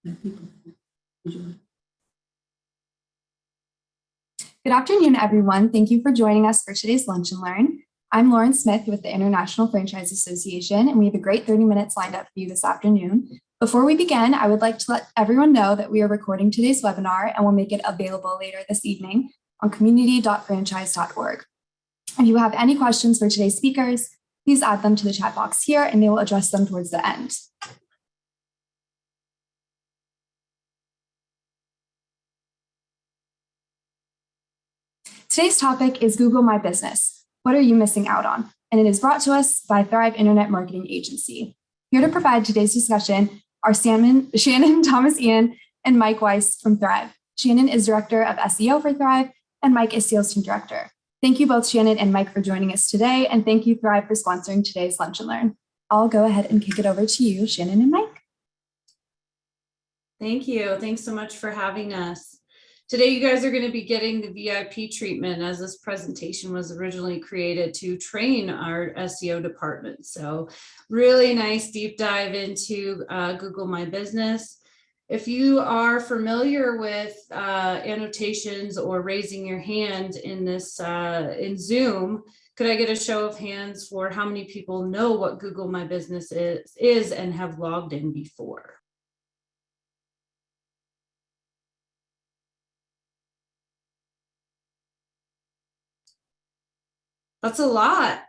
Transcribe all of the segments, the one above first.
Good afternoon, everyone. Thank you for joining us for today's Lunch and Learn. I'm Lauren Smith with the International Franchise Association, and we have a great 30 minutes lined up for you this afternoon. Before we begin, I would like to let everyone know that we are recording today's webinar and will make it available later this evening on community.franchise.org. If you have any questions for today's speakers, please add them to the chat box here and they will address them towards the end. Today's topic is Google My Business. What are you missing out on? And it is brought to us by Thrive Internet Marketing Agency. Here to provide today's discussion are Shannon Thammasiene and Mike Wice from Thrive. Shannon is Director of SEO for Thrive, and Mike is Sales Team Director. Thank you both, Shannon and Mike, for joining us today, and thank you, Thrive, for sponsoring today's Lunch and Learn. I'll go ahead and kick it over to you, Shannon and Mike. Thank you. Thanks so much for having us. Today, you guys are going to be getting the VIP treatment, as this presentation was originally created to train our SEO department. So really nice deep dive into Google My Business. If you are familiar with annotations or raising your hand in this in Zoom, could I get a show of hands for how many people know what Google My Business is and have logged in before? That's a lot.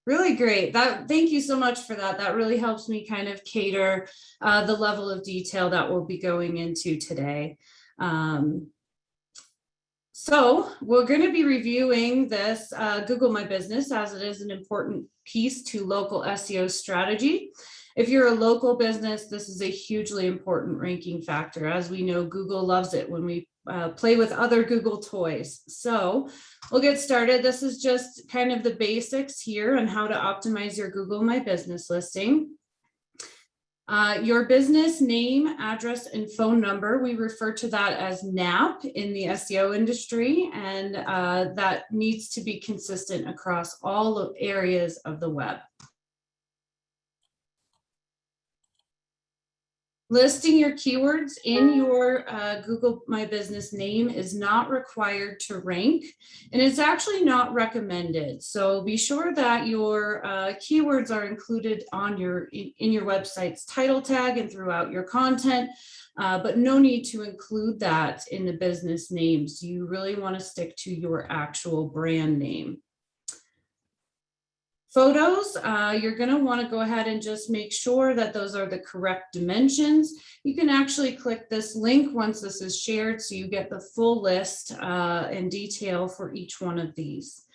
Really great. Thank you so much for that. That really helps me kind of cater the level of detail that we'll be going into today. So we're going to be reviewing this Google My Business, as it is an important piece to local SEO strategy. If you're a local business, this is a hugely important ranking factor. As we know, Google loves it when we play with other Google toys. So we'll get started. This is just kind of the basics here on how to optimize your Google My Business listing. Your business name, address, and phone number, we refer to that as NAP in the SEO industry, and that needs to be consistent across all areas of the web. Listing your keywords in your Google My Business name is not required to rank, and it's actually not recommended. So be sure that your keywords are included on in your website's title tag and throughout your content, but no need to include that in the business names. You really want to stick to your actual brand name. Photos, you're going to want to go ahead and just make sure that those are the correct dimensions. You can actually click this link once this is shared so you get the full list and detail for each one of these.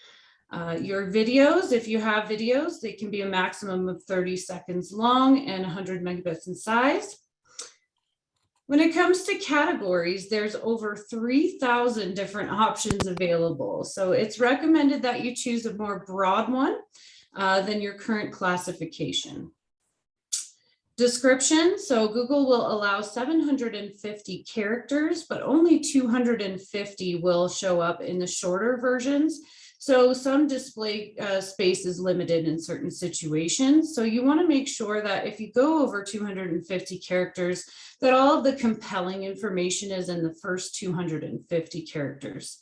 Your videos, if you have videos, they can be a maximum of 30 seconds long and 100 megabits in size. When it comes to categories, there's over 3,000 different options available. So it's recommended that you choose a more broad one than your current classification. Description, so Google will allow 750 characters, but only 250 will show up in the shorter versions. So some display space is limited in certain situations. So you want to make sure that if you go over 250 characters, that all of the compelling information is in the first 250 characters.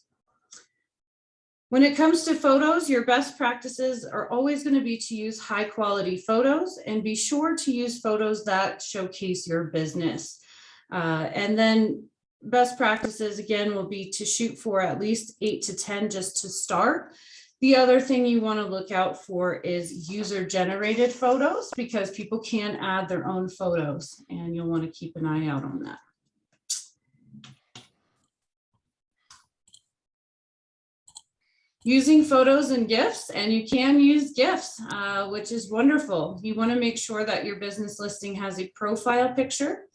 When it comes to photos, your best practices are always going to be to use high quality photos, and be sure to use photos that showcase your business. And then best practices, again, will be to shoot for at least 8 to 10 just to start. The other thing you want to look out for is user generated photos, because people can add their own photos, and you'll want to keep an eye out on that. Using photos and GIFs, and you can use GIFs, which is wonderful. You want to make sure that your business listing has a profile picture,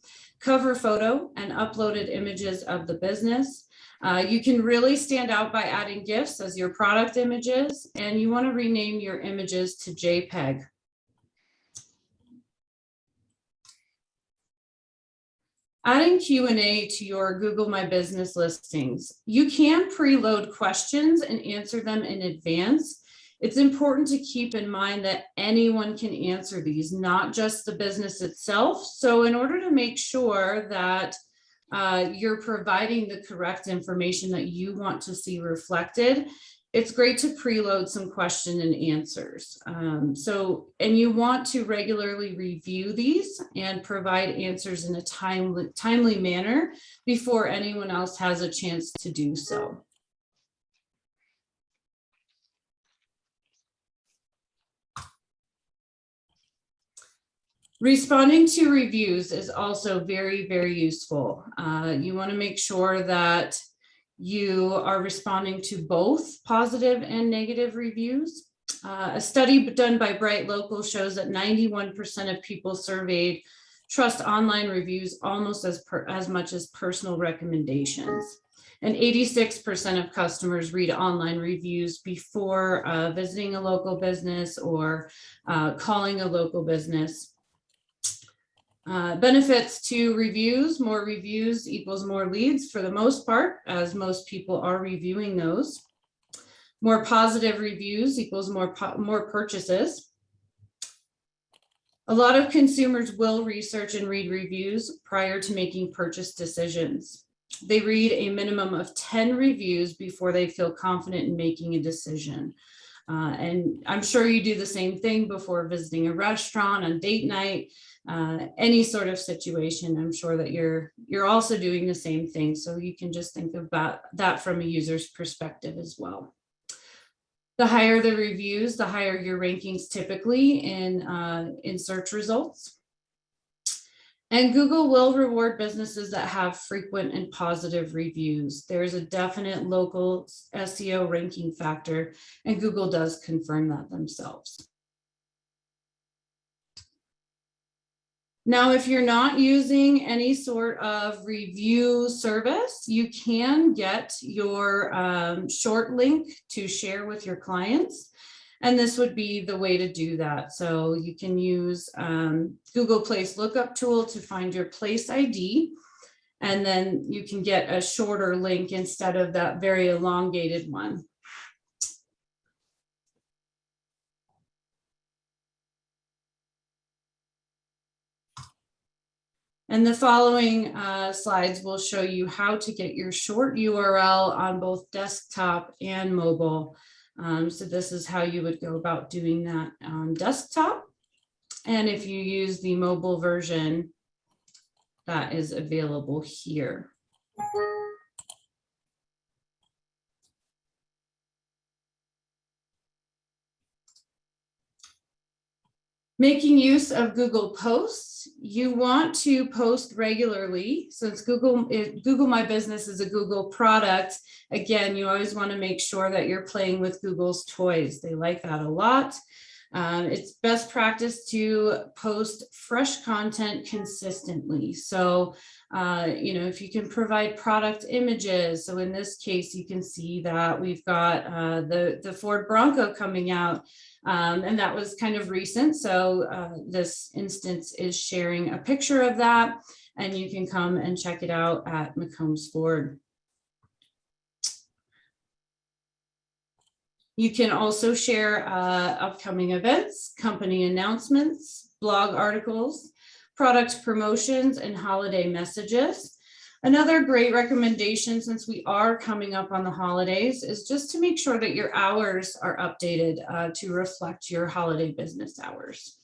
cover photo, and uploaded images of the business. You can really stand out by adding GIFs as your product images, and you want to rename your images to JPEG. Adding Q&A to your Google My Business listings. You can preload questions and answer them in advance. It's important to keep in mind that anyone can answer these, not just the business itself. So in order to make sure that you're providing the correct information that you want to see reflected, it's great to preload some question and answers. And you want to regularly review these and provide answers in a timely manner before anyone else has a chance to do so. Responding to reviews is also very, very useful. You want to make sure that you are responding to both positive and negative reviews. A study done by Bright Local shows that 91% of people surveyed trust online reviews almost as much as personal recommendations. And 86% of customers read online reviews before visiting a local business or calling a local business. Benefits to reviews: more reviews equals more leads for the most part, as most people are reviewing those. More positive reviews equals more purchases. A lot of consumers will research and read reviews prior to making purchase decisions. They read a minimum of 10 reviews before they feel confident in making a decision. And I'm sure you do the same thing before visiting a restaurant, on date night, any sort of situation. I'm sure that you're also doing the same thing. So you can just think about that from a user's perspective as well. The higher the reviews, the higher your rankings typically in search results. And Google will reward businesses that have frequent and positive reviews. There's a definite local SEO ranking factor, and Google does confirm that themselves. Now, if you're not using any sort of review service, you can get your short link to share with your clients. And this would be the way to do that. So you can use Google Place Lookup tool to find your place ID. And then you can get a shorter link instead of that very elongated one. And the following slides will show you how to get your short URL on both desktop and mobile. So this is how you would go about doing that on desktop. And if you use the mobile version, that is available here. Making use of Google Posts. You want to post regularly. Since Google My Business is a Google product, again, you always want to make sure that you're playing with Google's toys. They like that a lot. It's best practice to post fresh content consistently. So, if you can provide product images. So in this case, you can see that we've got the Ford Bronco coming out. And that was kind of recent. So this instance is sharing a picture of that, and you can come and check it out at McCombs Ford. You can also share upcoming events, company announcements, blog articles, product promotions, and holiday messages. Another great recommendation, since we are coming up on the holidays, is just to make sure that your hours are updated to reflect your holiday business hours.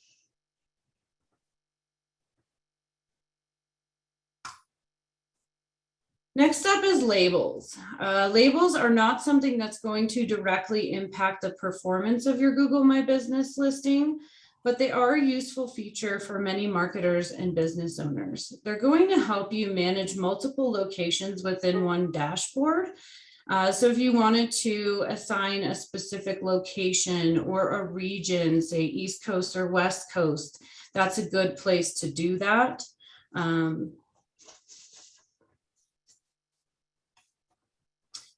Next up is labels. Labels are not something that's going to directly impact the performance of your Google My Business listing, but they are a useful feature for many marketers and business owners. They're going to help you manage multiple locations within one dashboard. So if you wanted to assign a specific location or a region, say East Coast or West Coast, that's a good place to do that.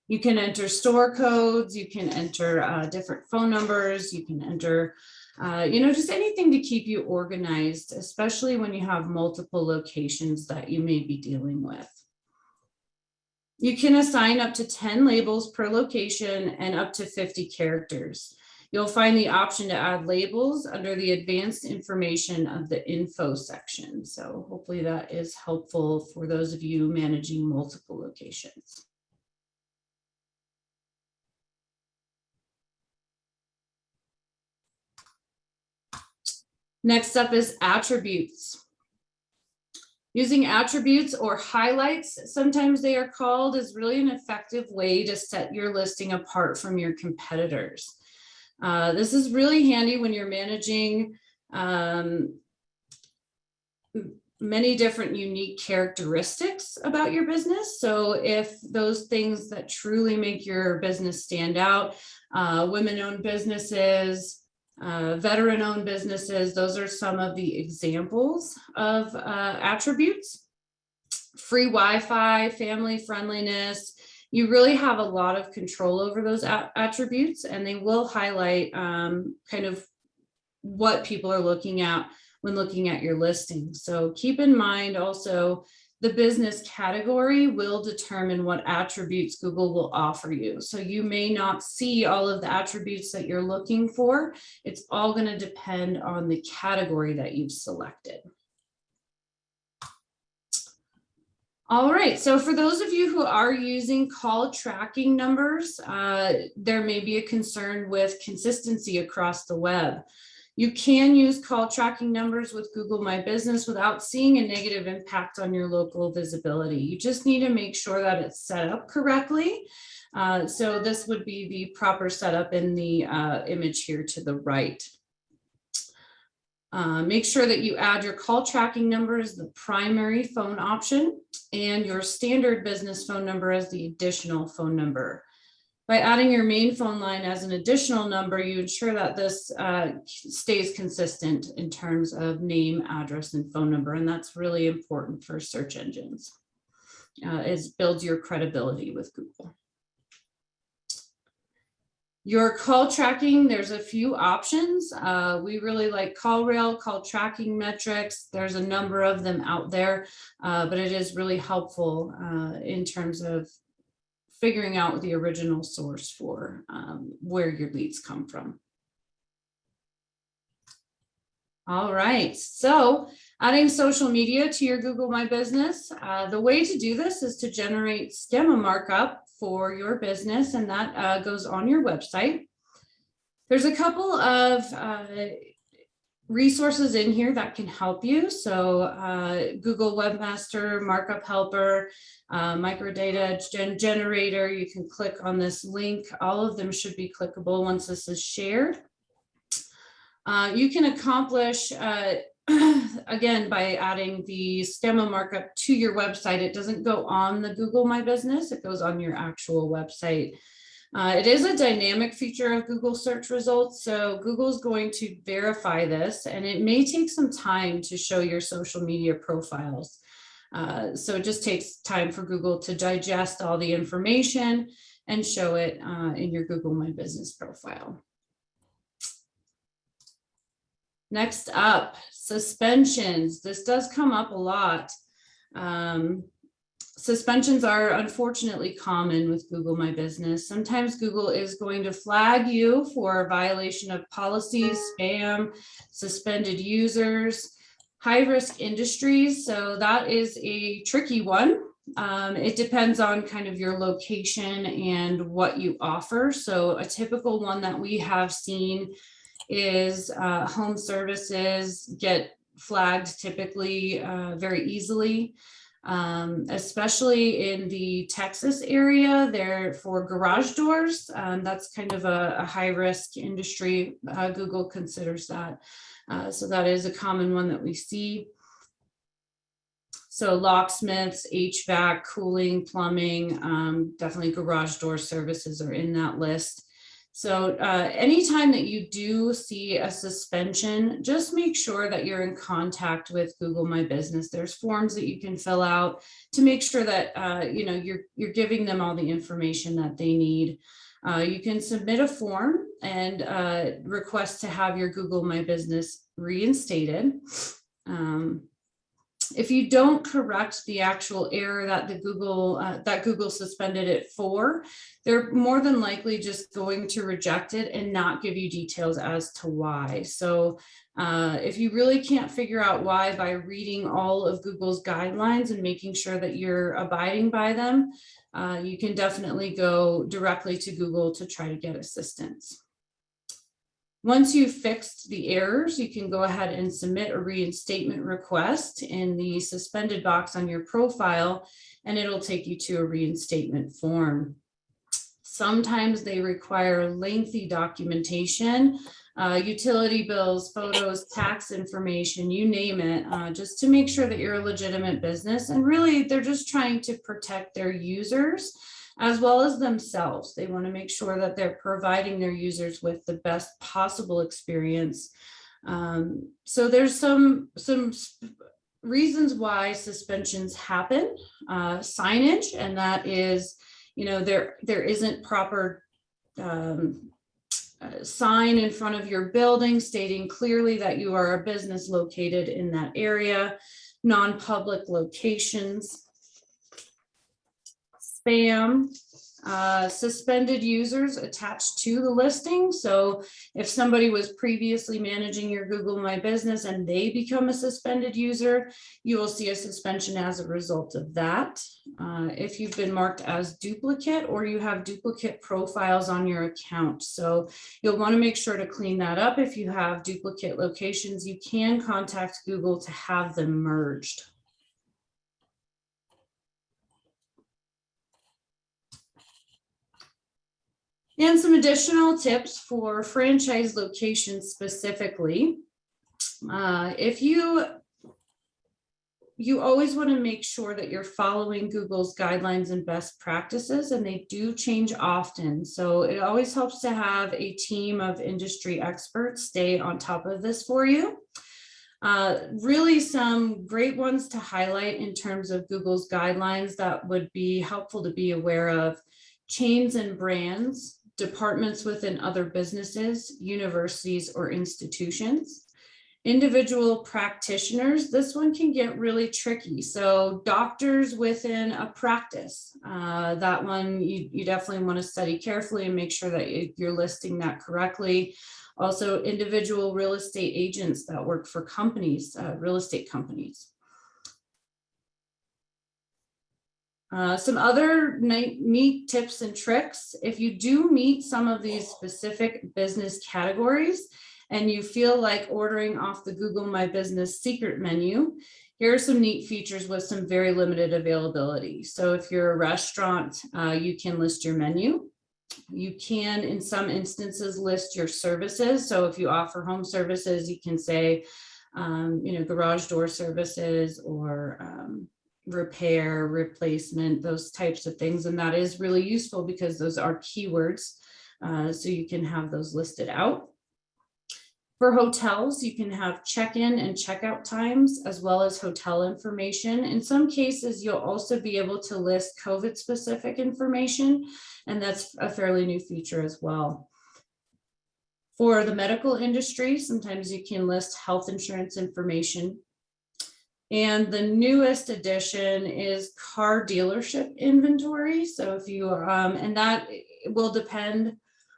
You can enter store codes, you can enter different phone numbers, you can enter just anything to keep you organized, especially when you have multiple locations that you may be dealing with. You can assign up to 10 labels per location and up to 50 characters. You'll find the option to add labels under the advanced information of the info section. So hopefully that is helpful for those of you managing multiple locations. Next up is attributes. Using attributes or highlights, sometimes they are called, is really an effective way to set your listing apart from your competitors. This is really handy when you're managing many different unique characteristics about your business. So if those things that truly make your business stand out, women-owned businesses, veteran-owned businesses, those are some of the examples of attributes. Free Wi-Fi, family friendliness. You really have a lot of control over those attributes, and they will highlight kind of what people are looking at when looking at your listing. So keep in mind also the business category will determine what attributes Google will offer you. So you may not see all of the attributes that you're looking for. It's all going to depend on the category that you've selected. All right, so for those of you who are using call tracking numbers, there may be a concern with consistency across the web. You can use call tracking numbers with Google My Business without seeing a negative impact on your local visibility. You just need to make sure that it's set up correctly. So this would be the proper setup in the image here to the right. Make sure that you add your call tracking number as the primary phone option and your standard business phone number as the additional phone number. By adding your main phone line as an additional number, you ensure that this stays consistent in terms of name, address, and phone number. And that's really important for search engines. It builds your credibility with Google. Your call tracking, there's a few options. We really like CallRail, call tracking metrics. There's a number of them out there, but it is really helpful in terms of figuring out the original source for where your leads come from. All right, so adding social media to your Google My Business. The way to do this is to generate schema markup for your business, and that goes on your website. There's a couple of resources in here that can help you. So Google Webmaster Markup Helper, Microdata Generator, you can click on this link. All of them should be clickable once this is shared. You can accomplish, again, by adding the schema markup to your website. It doesn't go on the Google My Business, it goes on your actual website. It is a dynamic feature of Google search results, so Google's going to verify this, and it may take some time to show your social media profiles. So it just takes time for Google to digest all the information and show it in your Google My Business profile. Next up, suspensions. This does come up a lot. Suspensions are unfortunately common with Google My Business. Sometimes Google is going to flag you for a violation of policies, spam, suspended users, high-risk industries. So that is a tricky one. It depends on kind of your location and what you offer. So a typical one that we have seen is home services get flagged typically very easily. Especially in the Texas area, there for garage doors. That's kind of a high-risk industry. Google considers that. So that is a common one that we see. So locksmiths, HVAC, cooling, plumbing, definitely garage door services are in that list. So anytime that you do see a suspension, just make sure that you're in contact with Google My Business. There's forms that you can fill out to make sure that you know, you're giving them all the information that they need. You can submit a form and request to have your Google My Business reinstated. If you don't correct the actual error that Google suspended it for, they're more than likely just going to reject it and not give you details as to why. So if you really can't figure out why by reading all of Google's guidelines and making sure that you're abiding by them, you can definitely go directly to Google to try to get assistance. Once you've fixed the errors, you can go ahead and submit a reinstatement request in the suspended box on your profile, and it'll take you to a reinstatement form. Sometimes they require lengthy documentation, utility bills, photos, tax information, you name it, just to make sure that you're a legitimate business. And really, they're just trying to protect their users as well as themselves. They want to make sure that they're providing their users with the best possible experience. So there's some reasons why suspensions happen. Signage, and that is, there isn't proper sign in front of your building stating clearly that you are a business located in that area. Non-public locations. Spam, suspended users attached to the listing. So if somebody was previously managing your Google My Business and they become a suspended user, you will see a suspension as a result of that. If you've been marked as duplicate or you have duplicate profiles on your account. So you'll want to make sure to clean that up. If you have duplicate locations, you can contact Google to have them merged. And some additional tips for franchise locations specifically. If you always want to make sure that you're following Google's guidelines and best practices, and they do change often. So it always helps to have a team of industry experts stay on top of this for you. Really some great ones to highlight in terms of Google's guidelines that would be helpful to be aware of: chains and brands, departments within other businesses, universities, or institutions. Individual practitioners, this one can get really tricky. So doctors within a practice, that one you definitely want to study carefully and make sure that you're listing that correctly. Also, individual real estate agents that work for companies, real estate companies. Some other neat tips and tricks. If you do meet some of these specific business categories and you feel like ordering off the Google My Business secret menu, here are some neat features with some very limited availability. So if you're a restaurant, you can list your menu. You can, in some instances, list your services. So if you offer home services, you can say, garage door services or repair, replacement, those types of things. And that is really useful because those are keywords. So you can have those listed out. For hotels, you can have check-in and checkout times, as well as hotel information. In some cases, you'll also be able to list COVID-specific information, and that's a fairly new feature as well. For the medical industry, sometimes you can list health insurance information. And the newest addition is car dealership inventory. So if you and that will depend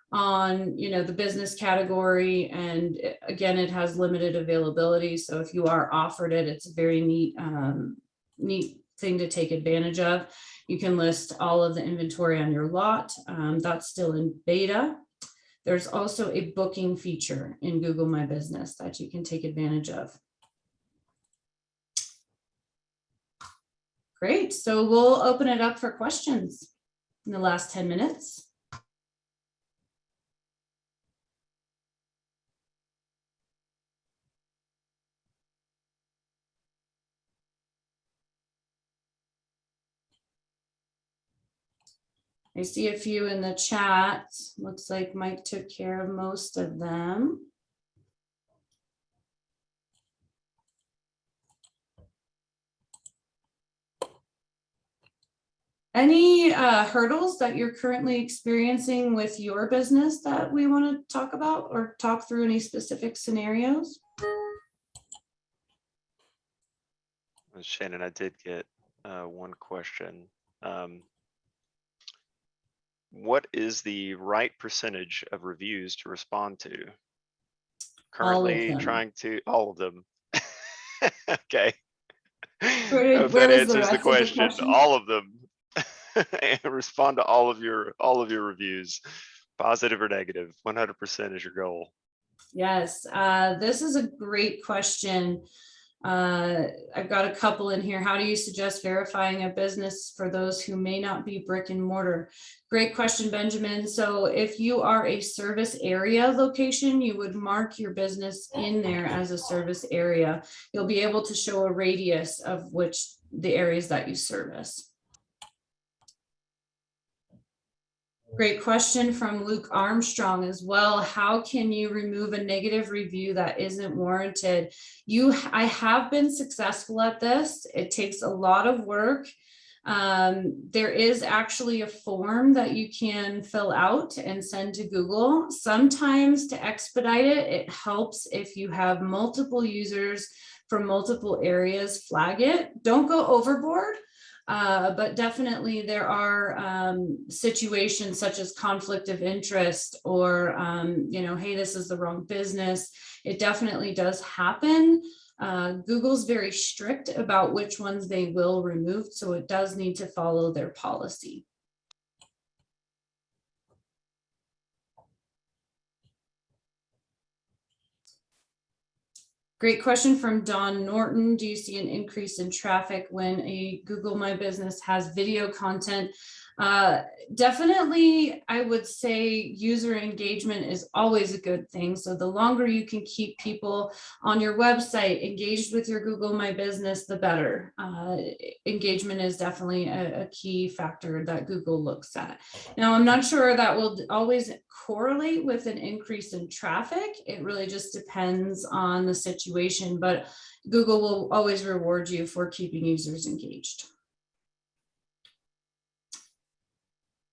on the business category, and again, it has limited availability. So if you are offered it, it's a very neat thing to take advantage of. You can list all of the inventory on your lot. That's still in beta. There's also a booking feature in Google My Business that you can take advantage of. Great, so we'll open it up for questions in the last 10 minutes. I see a few in the chat. Looks like Mike took care of most of them. Any hurdles that you're currently experiencing with your business that we want to talk about, or talk through any specific scenarios? Shannon, I did get one question. What is the right percentage of reviews to respond to? Currently them. trying to, all of them. Okay. Where If that is the answers the rest of the question, question? all of them. And respond to all of your reviews, positive or negative. 100% is your goal. Yes, this is a great question. I've got a couple in here. How do you suggest verifying a business for those who may not be brick and mortar? Great question, Benjamin. So if you are a service area location, you would mark your business in there as a service area. You'll be able to show a radius of which the areas that you service. Great question from Luke Armstrong as well. How can you remove a negative review that isn't warranted? I have been successful at this. It takes a lot of work. There is actually a form that you can fill out and send to Google. Sometimes to expedite it, it helps if you have multiple users from multiple areas flag it. Don't go overboard. But definitely there are situations such as conflict of interest or, hey, this is the wrong business. It definitely does happen. Google's very strict about which ones they will remove, so it does need to follow their policy. Great question from Don Norton. Do you see an increase in traffic when a Google My Business has video content? Definitely, I would say user engagement is always a good thing. So the longer you can keep people on your website engaged with your Google My Business, the better. Engagement is definitely a key factor that Google looks at. Now, I'm not sure that will always correlate with an increase in traffic. It really just depends on the situation, but Google will always reward you for keeping users engaged.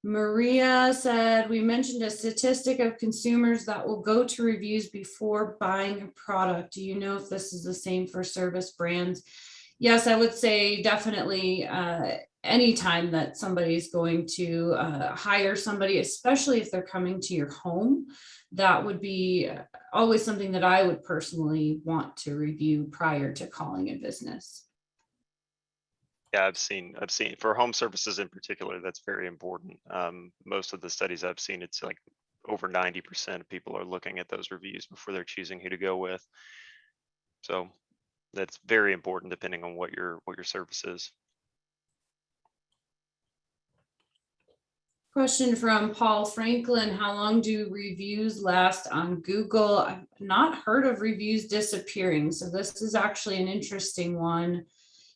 Maria said, we mentioned a statistic of consumers that will go to reviews before buying a product. Do you know if this is the same for service brands? Yes, I would say definitely anytime that somebody's going to hire somebody, especially if they're coming to your home, that would be always something that I would personally want to review prior to calling a business. Yeah, I've seen for home services in particular, that's very important. Most of the studies I've seen, it's like over 90% of people are looking at those reviews before they're choosing who to go with. So that's very important depending on what your service is. Question from Paul Franklin. How long do reviews last on Google? I've not heard of reviews disappearing. So this is actually an interesting one.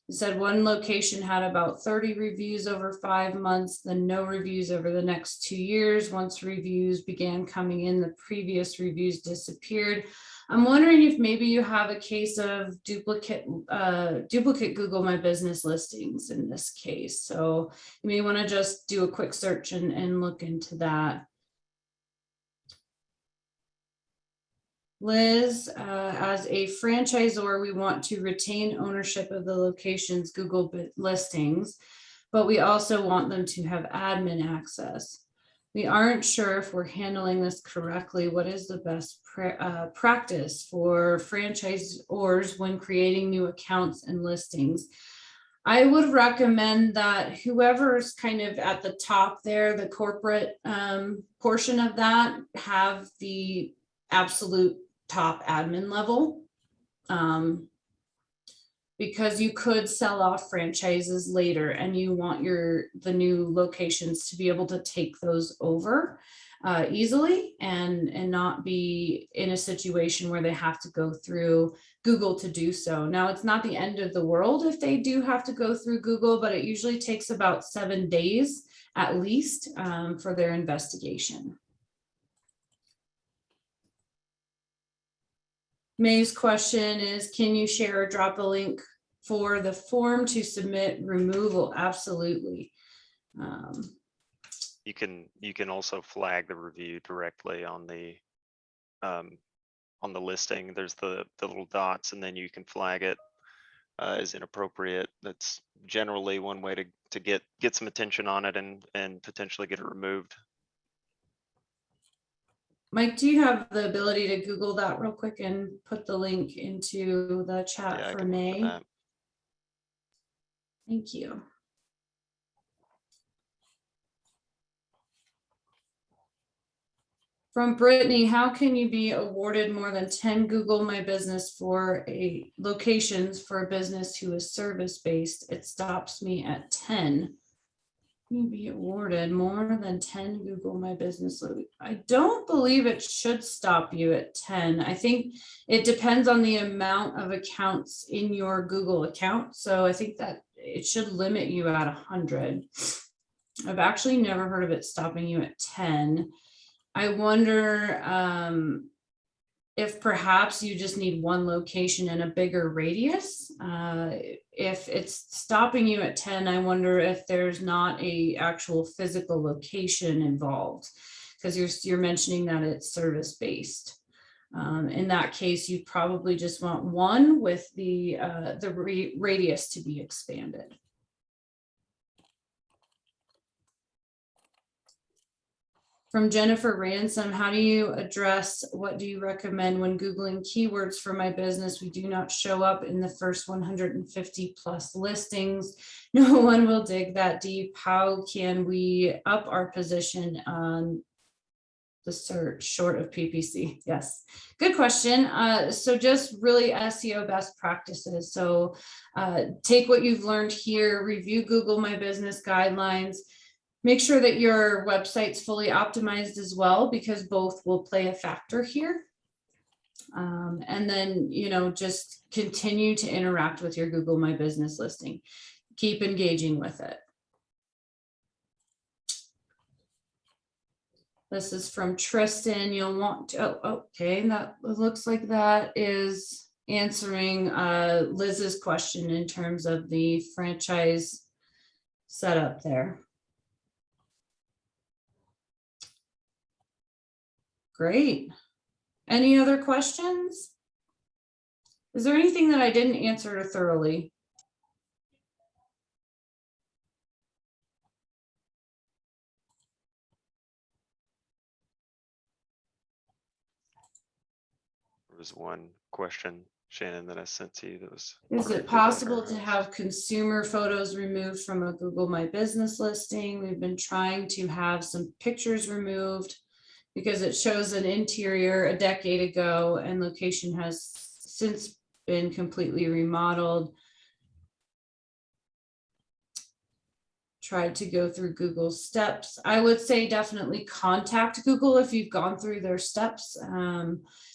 It said one location had about 30 reviews over 5 months, then no reviews over the next 2 years. Once reviews began coming in, the previous reviews disappeared. I'm wondering if maybe you have a case of duplicate Google My Business listings in this case. So you may want to just do a quick search and look into that. Liz, as a franchisor, we want to retain ownership of the location's Google listings, but we also want them to have admin access. We aren't sure if we're handling this correctly. What is the best practice for franchisors when creating new accounts and listings? I would recommend that whoever's kind of at the top there, the corporate portion of that, have the absolute top admin level, because you could sell off franchises later and you want the new locations to be able to take those over easily and not be in a situation where they have to go through Google to do so. Now, it's not the end of the world if they do have to go through Google, but it usually takes about 7 days at least for their investigation. May's question is, can you share or drop a link for the form to submit removal? Absolutely. You can also flag the review directly on the listing. There's the little dots, and then you can flag it is inappropriate. That's generally one way to get some attention on it and potentially get it removed. Mike, do you have the ability to Google that real quick and put the link into the chat Yeah, I for can look for May? that. Thank you. From Brittany, how can you be awarded more than 10 Google My Business for a locations for a business who is service-based? It stops me at 10. You be awarded more than 10 Google My Business. I don't believe it should stop you at 10. I think it depends on the amount of accounts in your Google account. So I think that it should limit you at 100. I've actually never heard of it stopping you at 10. I wonder if perhaps you just need one location in a bigger radius. If it's stopping you at 10, I wonder if there's not a actual physical location involved, because you're mentioning that it's service-based. In that case, you probably just want one with the radius to be expanded. From Jennifer Ransom, how do you address, what do you recommend when Googling keywords for my business? We do not show up in the first 150 plus listings. No one will dig that deep. How can we up our position on the search short of PPC? Yes, good question. So just really SEO best practices. So take what you've learned here, review Google My Business guidelines. Make sure that your website's fully optimized as well, because both will play a factor here. And then, just continue to interact with your Google My Business listing. Keep engaging with it. This is from Tristan. You'll want to, okay, that looks like that is answering Liz's question in terms of the franchise setup there. Great. Any other questions? Is there anything that I didn't answer thoroughly? There was one question, Shannon, that I sent to you that was. Is it possible to have consumer photos removed from a Google My Business listing? We've been trying to have some pictures removed because it shows an interior a decade ago and location has since been completely remodeled. Tried to go through Google's steps. I would say definitely contact Google if you've gone through their steps.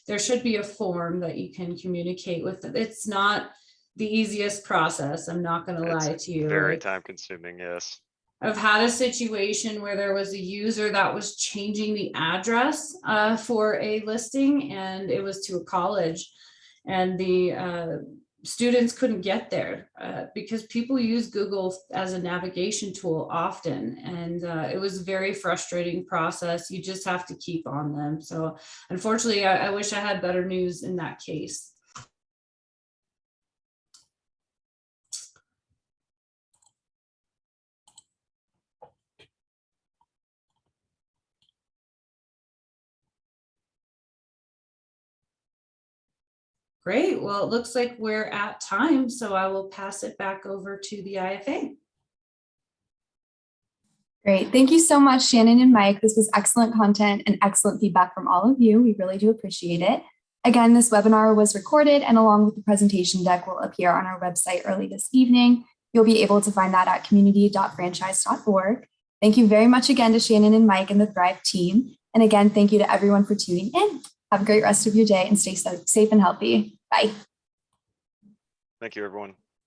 There should be a form that you can communicate with them. It's not the easiest process. I'm not going to lie to you. Very time consuming, yes. I've had a situation where there was a user that was changing the address for a listing, and it was to a college, and the students couldn't get there because people use Google as a navigation tool often, and it was a very frustrating process. You just have to keep on them. So unfortunately, I wish I had better news in that case. Great. Well, it looks like we're at time, so I will pass it back over to the IFA. Great. Thank you so much, Shannon and Mike. This was excellent content and excellent feedback from all of you. We really do appreciate it. Again, this webinar was recorded and along with the presentation deck will appear on our website early this evening. You'll be able to find that at community.franchise.org. Thank you very much again to Shannon and Mike and the Thrive team. And again, thank you to everyone for tuning in. Have a great rest of your day and stay safe and healthy. Bye. Thank you, everyone.